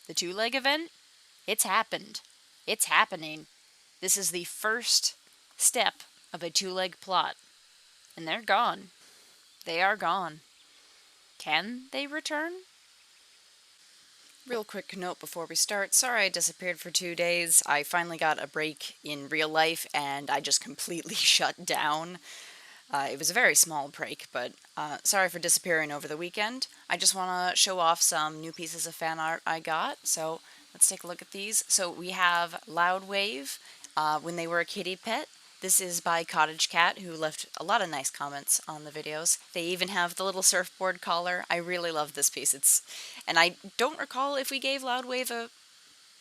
The two-leg event? It's happened. It's happening. This is the first step of a two-leg plot. And they're gone. They are gone. Can they return? Real quick note before we start. Sorry I disappeared for 2 days. I finally got a break in real life and I just completely shut down. It was a very small break, but sorry for disappearing over the weekend. I just want to show off some new pieces of fan art I got, so let's take a look at these. So we have Loudwave, when they were a kitty pet. This is by Cottage Cat, who left a lot of nice comments on the videos. They even have the little surfboard collar. I really love this piece. And I don't recall if we gave Loudwave a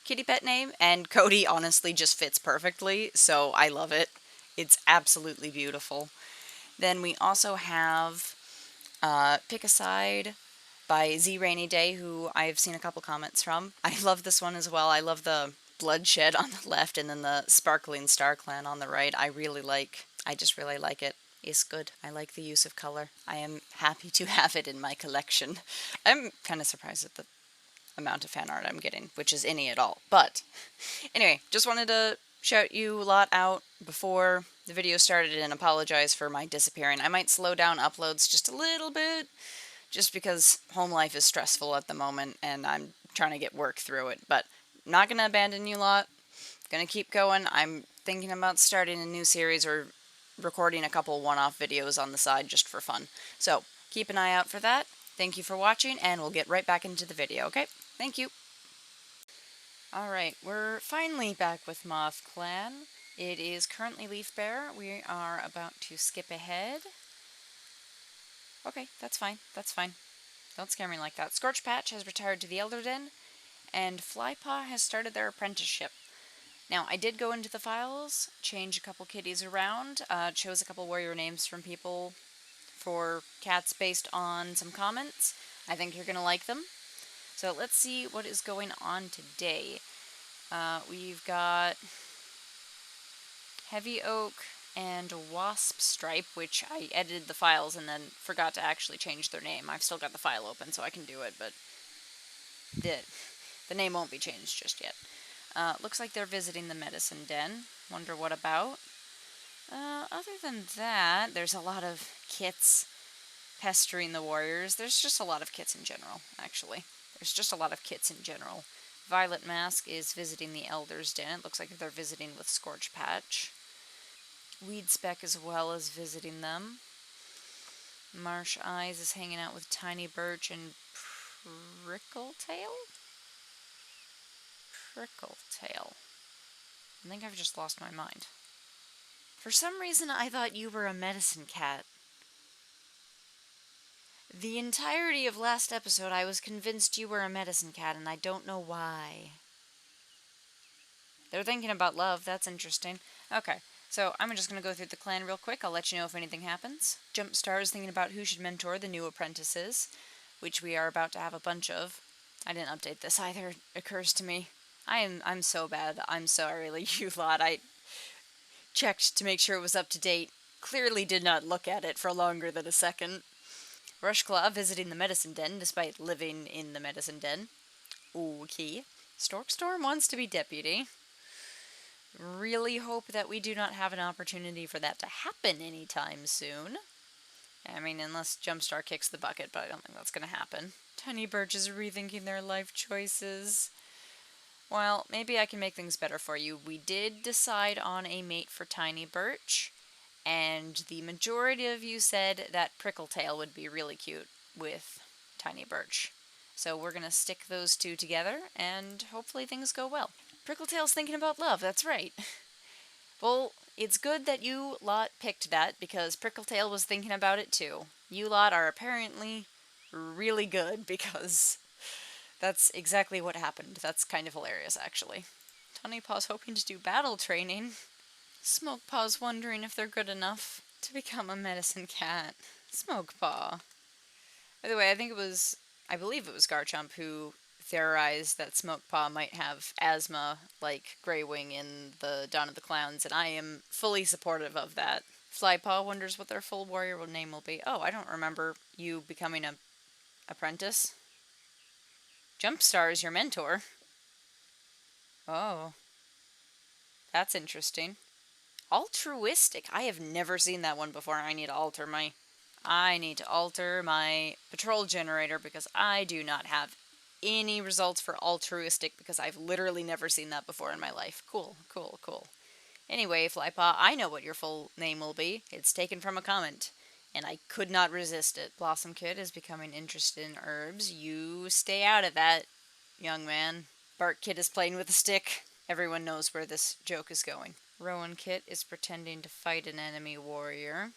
kitty pet name, and Cody honestly just fits perfectly, so I love it. It's absolutely beautiful. Then we also have Pick a Side by Z Rainy Day, who I've seen a couple comments from. I love this one as well. I love the bloodshed on the left and then the sparkling StarClan on the right. I just really like it. It's good. I like the use of color. I am happy to have it in my collection. I'm kind of surprised at the amount of fan art I'm getting, which is any at all. But anyway, just wanted to shout you a lot out before the video started and apologize for my disappearing. I might slow down uploads just a little bit, just because home life is stressful at the moment and I'm trying to get work through it. But not going to abandon you lot. Going to keep going. I'm thinking about starting a new series or recording a couple one-off videos on the side just for fun. So keep an eye out for that. Thank you for watching, and we'll get right back into the video, okay? Thank you. Alright, we're finally back with Mothclan. It is currently Leaf Bear. We are about to skip ahead. Okay, that's fine. That's fine. Don't scare me like that. Scorchpatch has retired to the Elder Den, and Flypaw has started their apprenticeship. Now, I did go into the files, change a couple kitties around, chose a couple warrior names from people for cats based on some comments. I think you're going to like them. So let's see what is going on today. We've got Heavyoak and Waspstripe, which I edited the files and then forgot to actually change their name. I've still got the file open so I can do it, but the name won't be changed just yet. Looks like they're visiting the medicine den. Wonder what about. Other than that, there's a lot of kits pestering the warriors. There's just a lot of kits in general, actually. There's just a lot of kits in general. Violet Mask is visiting the Elder's Den. It looks like they're visiting with Scorchpatch. Weed Speck as well is visiting them. Marsheyes is hanging out with Tinybirch and Prickletail? Prickletail. I think I've just lost my mind. For some reason, I thought you were a medicine cat. The entirety of last episode, I was convinced you were a medicine cat, and I don't know why. They're thinking about love. That's interesting. Okay, so I'm just going to go through the clan real quick. I'll let you know if anything happens. Jumpstar is thinking about who should mentor the new apprentices, which we are about to have a bunch of. I didn't update this either. It occurs to me. I'm so bad. I'm sorry, you lot. I checked to make sure it was up to date. Clearly did not look at it for longer than a second. Rushclaw visiting the medicine den despite living in the medicine den. Okay. Storkstorm wants to be deputy. Really hope that we do not have an opportunity for that to happen anytime soon. I mean, unless Jumpstar kicks the bucket, but I don't think that's going to happen. Tinybirch is rethinking their life choices. Well, maybe I can make things better for you. We did decide on a mate for Tinybirch, and the majority of you said that Prickletail would be really cute with Tinybirch. So we're going to stick those two together, and hopefully things go well. Prickletail's thinking about love, that's right. Well, it's good that you lot picked that, because Prickletail was thinking about it too. You lot are apparently really good, because that's exactly what happened. That's kind of hilarious, actually. Tinybaw's hoping to do battle training. Smokepaw's wondering if they're good enough to become a medicine cat. Smokepaw. By the way, I believe it was Garchomp who theorized that Smokepaw might have asthma like Greywing in the Dawn of the Clowns, and I am fully supportive of that. Flypaw wonders what their full warrior name will be. Oh, I don't remember you becoming a apprentice. Jumpstar is your mentor. Oh, that's interesting. Altruistic. I have never seen that one before. I need to alter my patrol generator because I do not have any results for altruistic because I've literally never seen that before in my life. Cool, cool, cool. Anyway, Flypaw, I know what your full name will be. It's taken from a comment, and I could not resist it. Blossom Kid is becoming interested in herbs. You stay out of that, young man. Bark Kid is playing with a stick. Everyone knows where this joke is going. Rowan Kit is pretending to fight an enemy warrior.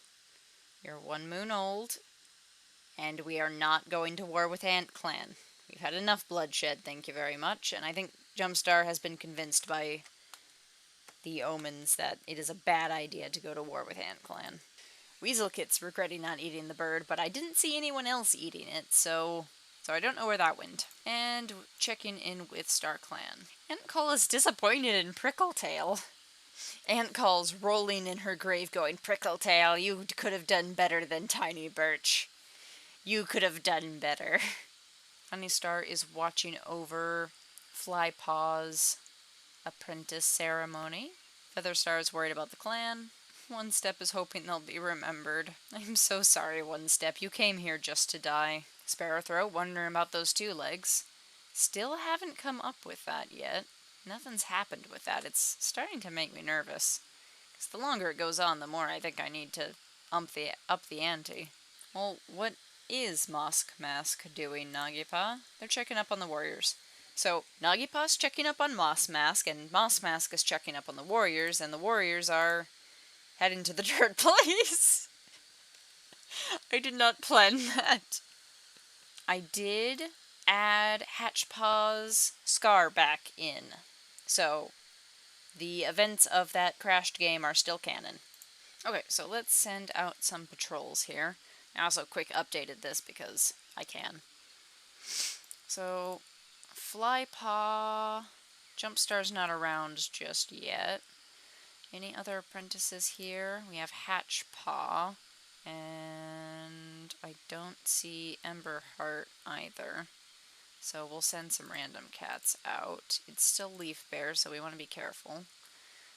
You're 1 moon old, and we are not going to war with Antclan. We've had enough bloodshed, thank you very much, and I think Jumpstar has been convinced by the omens that it is a bad idea to go to war with Antclan. Weaselkit's regretting not eating the bird, but I didn't see anyone else eating it, so I don't know where that went. And checking in with StarClan. Antcall is disappointed in Prickletail. Antcall's rolling in her grave going, Prickletail, you could have done better than Tinybirch. You could have done better. Honeystar is watching over Flypaw's apprentice ceremony. Featherstar is worried about the clan. Onestep is hoping they'll be remembered. I'm so sorry, Onestep. You came here just to die. Sparrowthroat wondering about those Twolegs. Still haven't come up with that yet. Nothing's happened with that. It's starting to make me nervous. Because the longer it goes on, the more I think I need to up the ante. Well, what is Mask doing, Nagipa? They're checking up on the warriors. So, Nagipaw's checking up on Mossmask, and Mossmask is checking up on the warriors, and the warriors are heading to the dirt place. I did not plan that. I did add Hatchpaw's scar back in. So, the events of that crashed game are still canon. Okay, so let's send out some patrols here. I also quick updated this because I can. So, Flypaw, Jumpstar's not around just yet. Any other apprentices here? We have Hatchpaw, and I don't see Emberheart either. So we'll send some random cats out. It's still Leaf Bear, so we want to be careful.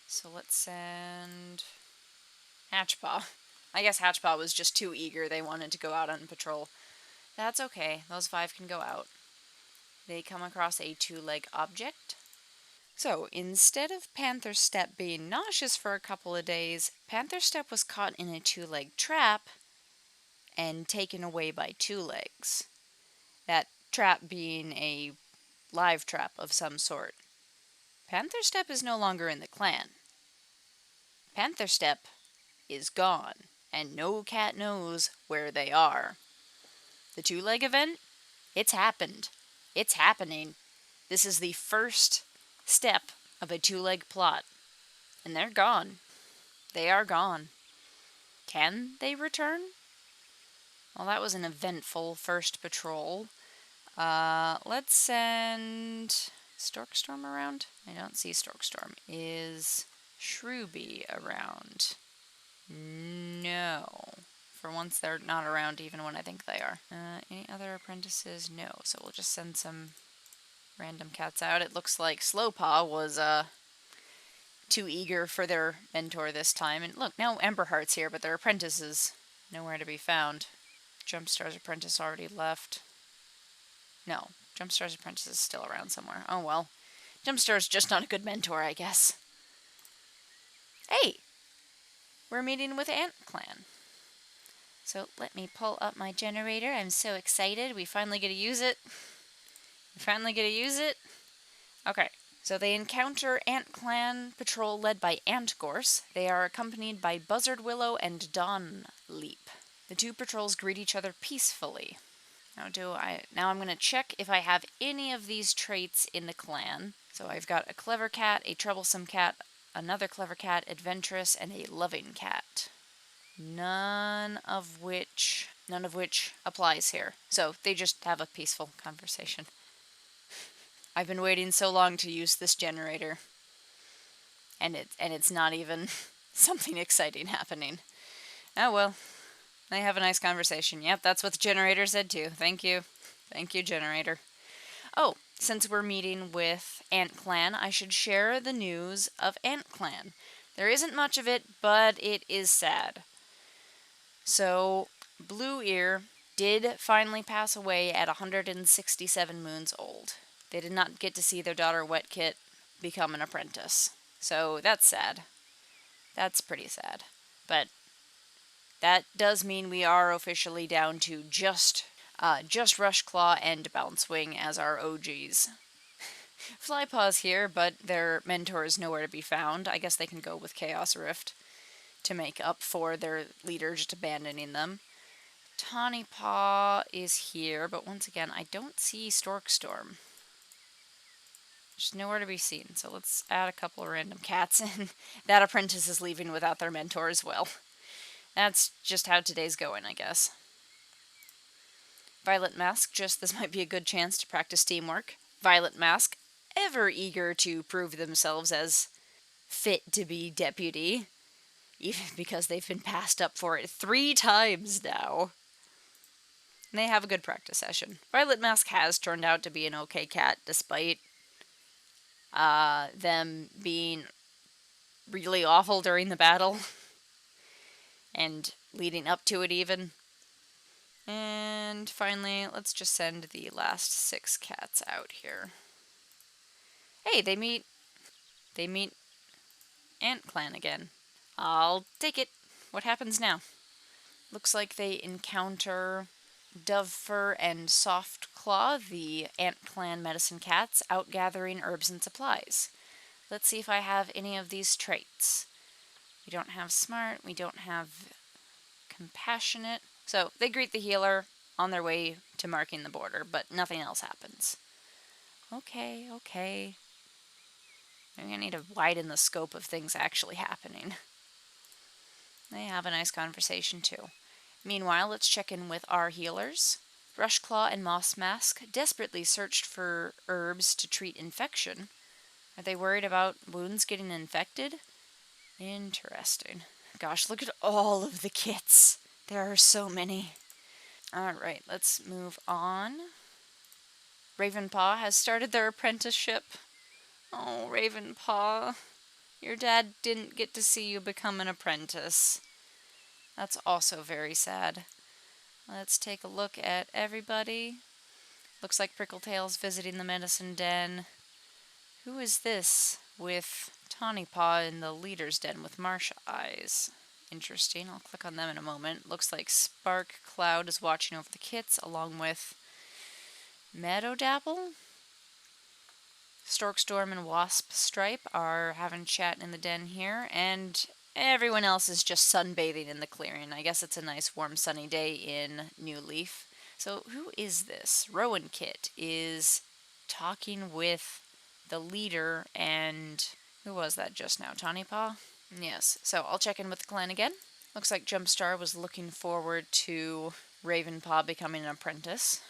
So let's send Hatchpaw. I guess Hatchpaw was just too eager. They wanted to go out on patrol. That's okay. Those 5 can go out. They come across a 2-leg object. So, instead of Pantherstep being nauseous for a couple of days, Pantherstep was caught in a 2-leg trap and taken away by Twolegs. That trap being a live trap of some sort. Pantherstep is no longer in the clan. Pantherstep is gone, and no cat knows where they are. The 2-leg event? It's happened. It's happening. This is the first step of a 2-leg plot. And they're gone. They are gone. Can they return? Well, that was an eventful first patrol. Let's send Storkstorm around. I don't see Storkstorm. Is Shrewby around? No. For once, they're not around even when I think they are. Any other apprentices? No. So we'll just send some random cats out. It looks like Sloepaw was too eager for their mentor this time. And look, now Emberheart's here, but their apprentice is nowhere to be found. Jumpstar's apprentice already left. No, Jumpstar's apprentice is still around somewhere. Oh well. Jumpstar's just not a good mentor, I guess. Hey! We're meeting with Antclan. So let me pull up my generator. I'm so excited. We finally get to use it. Okay, so they encounter Antclan patrol led by Antgorse. They are accompanied by Buzzard Willow and Dawn Leap. The 2 patrols greet each other peacefully. Now I'm going to check if I have any of these traits in the clan. So I've got a clever cat, a troublesome cat, another clever cat, adventurous, and a loving cat. None of which applies here. So they just have a peaceful conversation. I've been waiting so long to use this generator, and it's not even something exciting happening. Oh well, they have a nice conversation. Yep, that's what the generator said too. Thank you, generator. Oh, since we're meeting with Antclan, I should share the news of Antclan. There isn't much of it, but it is sad. So, Blueear did finally pass away at 167 moons old. They did not get to see their daughter Wetkit become an apprentice. So that's sad. That's pretty sad. But that does mean we are officially down to just Rushclaw and Bouncewing as our OGs. Flypaw's here, but their mentor is nowhere to be found. I guess they can go with Chaos Rift to make up for their leader just abandoning them. Tonypaw is here, but once again, I don't see Storkstorm. Just nowhere to be seen, so let's add a couple of random cats in. That apprentice is leaving without their mentor as well. That's just how today's going, I guess. Violet Mask, this might be a good chance to practice teamwork. Violet Mask, ever eager to prove themselves as fit to be deputy, even because they've been passed up for it 3 times now. And they have a good practice session. Violet Mask has turned out to be an okay cat, despite them being really awful during the battle. And leading up to it even. And finally, let's just send the last 6 cats out here. Hey, they meet Antclan again. I'll take it. What happens now? Looks like they encounter Dovefur and Softclaw, the Antclan medicine cats, out gathering herbs and supplies. Let's see if I have any of these traits. We don't have smart, we don't have compassionate. So they greet the healer on their way to marking the border, but nothing else happens. Okay. Maybe I need to widen the scope of things actually happening. They have a nice conversation too. Meanwhile, let's check in with our healers. Rushclaw and Mossmask desperately searched for herbs to treat infection. Are they worried about wounds getting infected? Interesting. Gosh, look at all of the kits. There are so many. Alright, let's move on. Ravenpaw has started their apprenticeship. Oh, Ravenpaw. Your dad didn't get to see you become an apprentice. That's also very sad. Let's take a look at everybody. Looks like Prickletail's visiting the medicine den. Who is this with Tonypaw in the leader's den with Marsheyes? Interesting. I'll click on them in a moment. Looks like Spark Cloud is watching over the kits along with Meadowdapple. Storkstorm and Waspstripe are having chat in the den here, and everyone else is just sunbathing in the clearing. I guess it's a nice warm sunny day in New Leaf. So who is this? Rowan Kit is talking with the leader, and who was that just now? Tonypaw? Yes, so I'll check in with the clan again. Looks like Jumpstar was looking forward to Ravenpaw becoming an apprentice.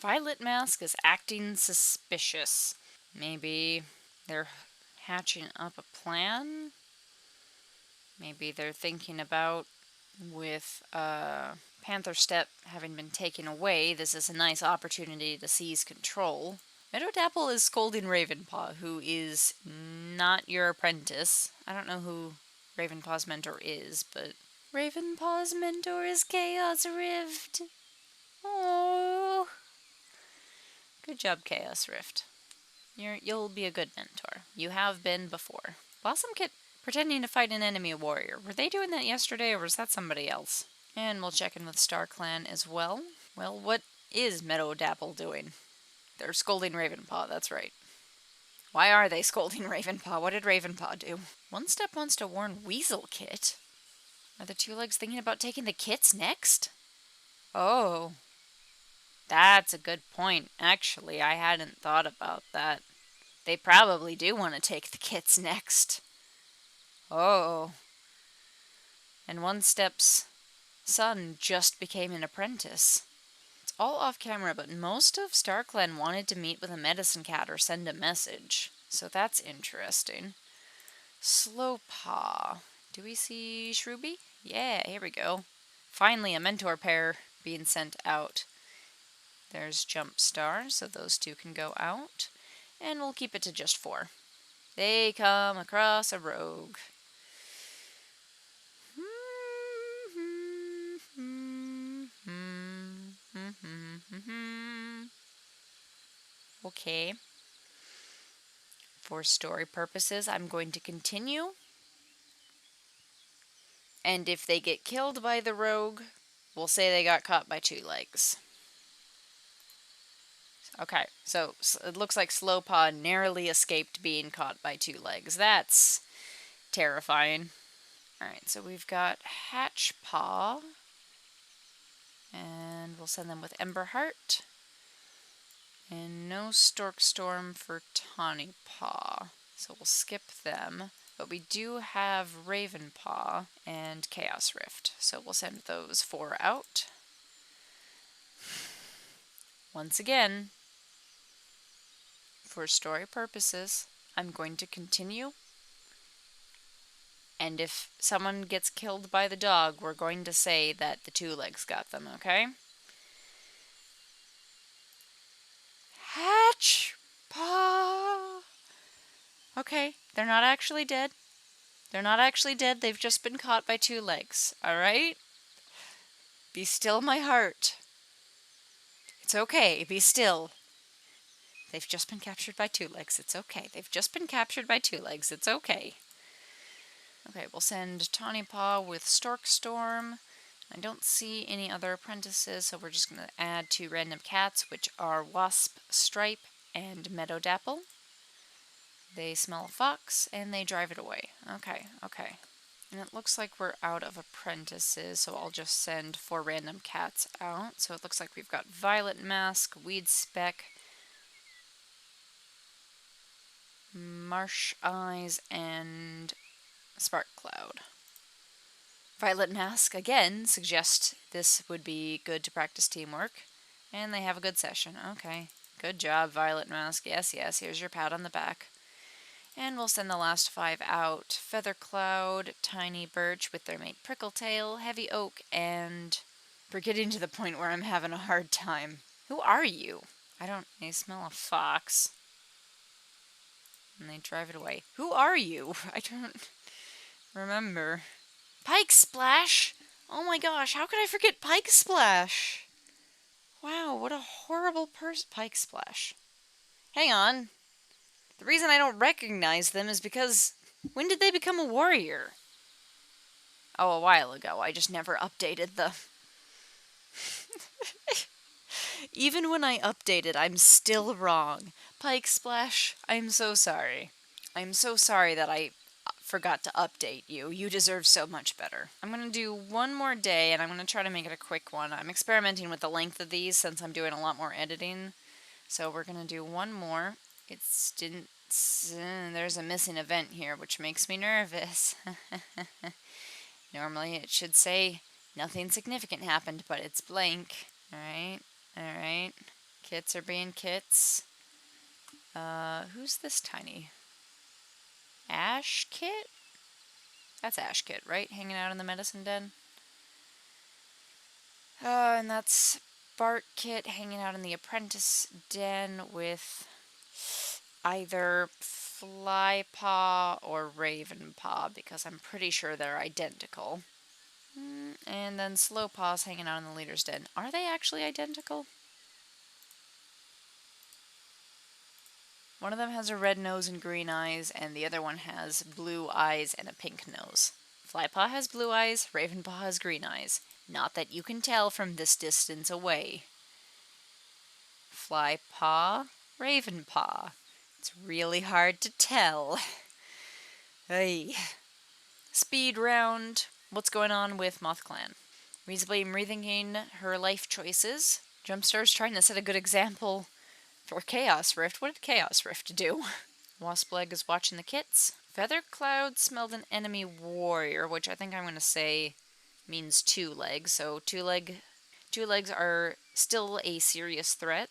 Violet Mask is acting suspicious. Maybe they're hatching up a plan? Maybe they're thinking about, with Panther Step having been taken away, this is a nice opportunity to seize control. Meadowdapple is scolding Ravenpaw, who is not your apprentice. I don't know who Ravenpaw's mentor is, but Ravenpaw's mentor is Chaos Rift. Oh, good job, Chaos Rift. You'll be a good mentor. You have been before. Blossom Kit pretending to fight an enemy warrior. Were they doing that yesterday, or was that somebody else? And we'll check in with StarClan as well. Well, what is Meadowdapple doing? They're scolding Ravenpaw, that's right. Why are they scolding Ravenpaw? What did Ravenpaw do? Onestep wants to warn Weasel Kit. Are the Twolegs thinking about taking the kits next? Oh. That's a good point. Actually, I hadn't thought about that. They probably do want to take the kits next. Oh. And Onestep's son just became an apprentice. It's all off camera, but most of StarClan wanted to meet with a medicine cat or send a message. So that's interesting. Sloepaw. Do we see Shruby? Yeah, here we go. Finally a mentor pair being sent out. There's Jumpstar, so those two can go out. And we'll keep it to just 4. They come across a rogue. Okay. For story purposes, I'm going to continue. And if they get killed by the rogue, we'll say they got caught by Twolegs. Okay, so it looks like Sloepaw narrowly escaped being caught by Twolegs. That's terrifying. Alright, so we've got Hatchpaw. And we'll send them with Emberheart. And no Storkstorm for Tinybirch. So we'll skip them. But we do have Ravenpaw and Chaos Rift. So we'll send those 4 out. Once again, for story purposes, I'm going to continue. And if someone gets killed by the dog, we're going to say that the Twolegs got them, okay? Hatchpaw! Okay, they're not actually dead. They're not actually dead, they've just been caught by Twolegs, alright? Be still, my heart. It's okay, be still. They've just been captured by Twolegs, it's okay. They've just been captured by Twolegs, it's okay. Okay, we'll send Tinybirch with Storkstorm. I don't see any other apprentices, so we're just going to add 2 random cats, which are Waspstripe and Meadowdapple. They smell a fox, and they drive it away. Okay, okay. And it looks like we're out of apprentices, so I'll just send 4 random cats out. So it looks like we've got Violet Mask, Weed Speck, Marsheyes, and Spark Cloud. Violet Mask, again, suggests this would be good to practice teamwork. And they have a good session. Okay. Good job, Violet Mask. Yes, yes, here's your pat on the back. And we'll send the last 5 out. Feather Cloud, Tinybirch with their mate Prickletail, Heavyoak, and we're getting to the point where I'm having a hard time. Who are you? I smell a fox. And they drive it away. Who are you? I don't remember. Pikespash! Oh my gosh, how could I forget Pikespash? Wow, what a horrible person. Pikespash. Hang on. The reason I don't recognize them is because when did they become a warrior? Oh, a while ago. I just never updated the... Even when I updated, I'm still wrong. Pikespash, I'm so sorry. I'm so sorry that I forgot to update you. You deserve so much better. I'm going to do one more day, and I'm going to try to make it a quick one. I'm experimenting with the length of these since I'm doing a lot more editing. So we're going to do one more. There's a missing event here, which makes me nervous. Normally it should say nothing significant happened, but it's blank. Alright, alright. Kits are being kits. Who's this tiny? Ash Kit? That's Ash Kit, right? Hanging out in the medicine den. And that's Bart Kit hanging out in the apprentice den with either Flypaw or Ravenpaw, because I'm pretty sure they're identical. And then Sloepaw's hanging out in the leader's den. Are they actually identical? One of them has a red nose and green eyes, and the other one has blue eyes and a pink nose. Flypaw has blue eyes, Ravenpaw has green eyes. Not that you can tell from this distance away. Flypaw, Ravenpaw. It's really hard to tell. Hey. Speed round. What's going on with Mothclan? Reasonably rethinking her life choices. Jumpstar's trying to set a good example for Chaos Rift. What did Chaos Rift do? Waspleg is watching the kits. Feather Cloud smelled an enemy warrior, which I think I'm going to say means Twoleg. So Twolegs are still a serious threat.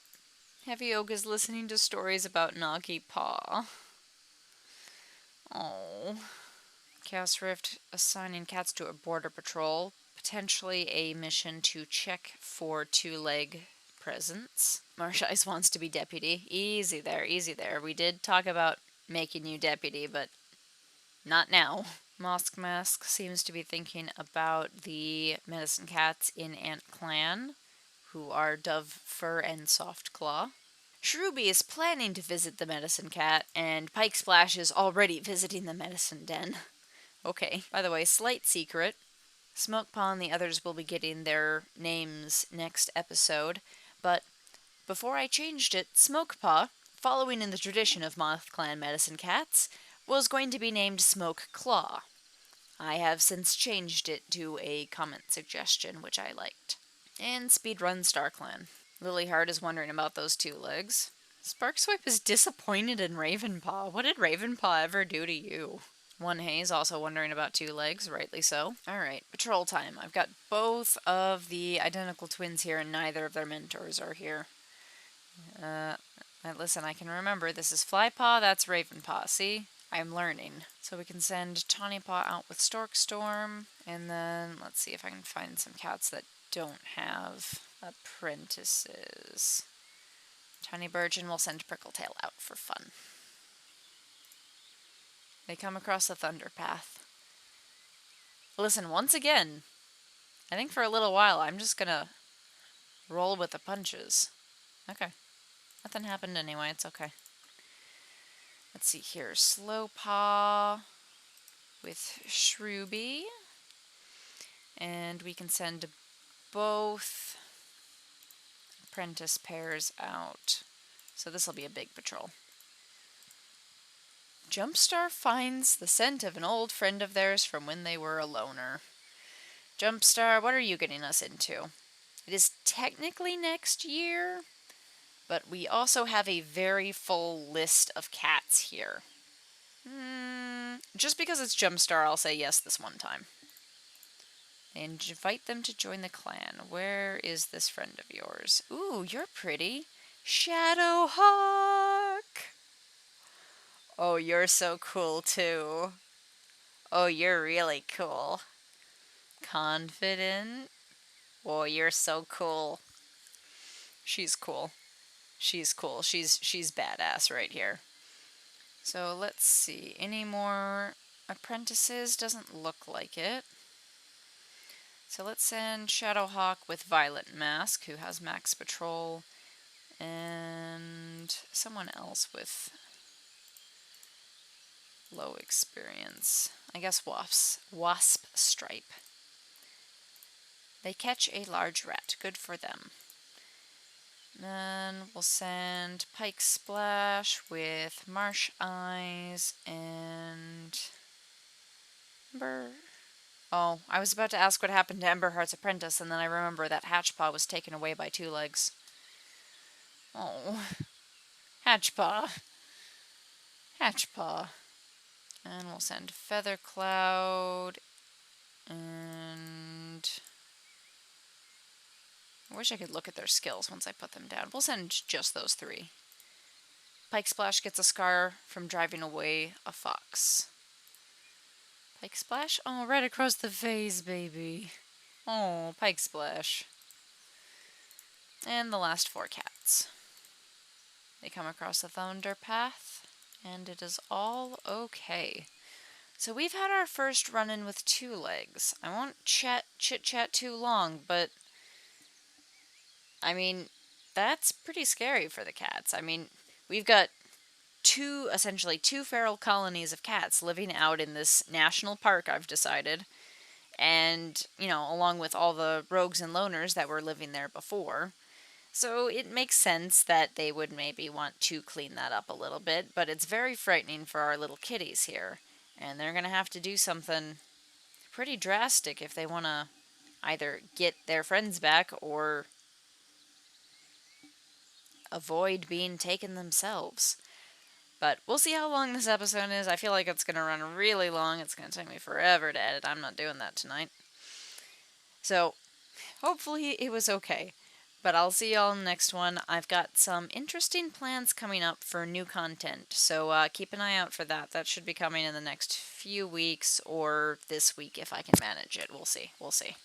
Heavyoak is listening to stories about Noggy Paw. Oh. Chaos Rift assigning cats to a border patrol. Potentially a mission to check for Twoleg presents. Marsheyes wants to be deputy. Easy there, easy there. We did talk about making you deputy, but not now. Mothclan seems to be thinking about the medicine cats in Antclan, who are Dove Fur and Soft Claw. Shruby is planning to visit the medicine cat, and Pikespash is already visiting the medicine den. Okay. By the way, slight secret. Sloepaw and the others will be getting their names next episode, but before I changed it, Sloepaw, following in the tradition of Mothclan medicine cats, was going to be named Smoke Claw. I have since changed it to a comment suggestion, which I liked. And speedrun StarClan. Lilyheart is wondering about those Twolegs. Sparkswipe is disappointed in Ravenpaw. What did Ravenpaw ever do to you? Onehaze also wondering about Twolegs, rightly so. Alright, patrol time. I've got both of the identical twins here and neither of their mentors are here. Listen, I can remember. This is Flypaw, that's Ravenpaw. See? I'm learning. So we can send Tinypaw out with Storkstorm, and then let's see if I can find some cats that don't have apprentices. Tinybirch, and we'll send Prickletail out for fun. They come across the thunder path. Listen, once again, I think for a little while I'm just gonna roll with the punches. Okay. Nothing happened anyway, it's okay. Let's see here. Sloepaw with Shruby. And we can send both apprentice pairs out. So this will be a big patrol. Jumpstar finds the scent of an old friend of theirs from when they were a loner. Jumpstar, what are you getting us into? It is technically next year, but we also have a very full list of cats here. Just because it's Jumpstar, I'll say yes this one time. And invite them to join the clan. Where is this friend of yours? Ooh, you're pretty. Shadowhawk! Oh, you're so cool too. Oh, you're really cool. Confident. Oh, you're so cool. She's cool. She's cool. She's badass right here. So let's see. Any more apprentices? Doesn't look like it. So let's send Shadowhawk with Violet Mask, who has max patrol, and someone else with low experience. I guess Waspstripe. They catch a large rat. Good for them. Then we'll send Pikespash with Marsheyes and Oh, I was about to ask what happened to Emberheart's apprentice, and then I remember that Hatchpaw was taken away by Twolegs. Oh, Hatchpaw. Hatchpaw. And we'll send Feathercloud, and I wish I could look at their skills once I put them down. We'll send just those three. Pikespash gets a scar from driving away a fox. Pikespash? Oh, right across the face, baby. Oh, Pikespash. And the last 4 cats. They come across the thunder path, and it is all okay. So we've had our first run-in with Twolegs. I won't chit-chat too long, but I mean, that's pretty scary for the cats. I mean, we've got essentially two feral colonies of cats living out in this national park, I've decided. And, you know, along with all the rogues and loners that were living there before. So it makes sense that they would maybe want to clean that up a little bit, but it's very frightening for our little kitties here. And they're going to have to do something pretty drastic if they want to either get their friends back or avoid being taken themselves. But we'll see how long this episode is. I feel like it's going to run really long. It's going to take me forever to edit. I'm not doing that tonight. So, hopefully it was okay. But I'll see y'all in the next one. I've got some interesting plans coming up for new content. So keep an eye out for that. That should be coming in the next few weeks or this week if I can manage it. We'll see. We'll see.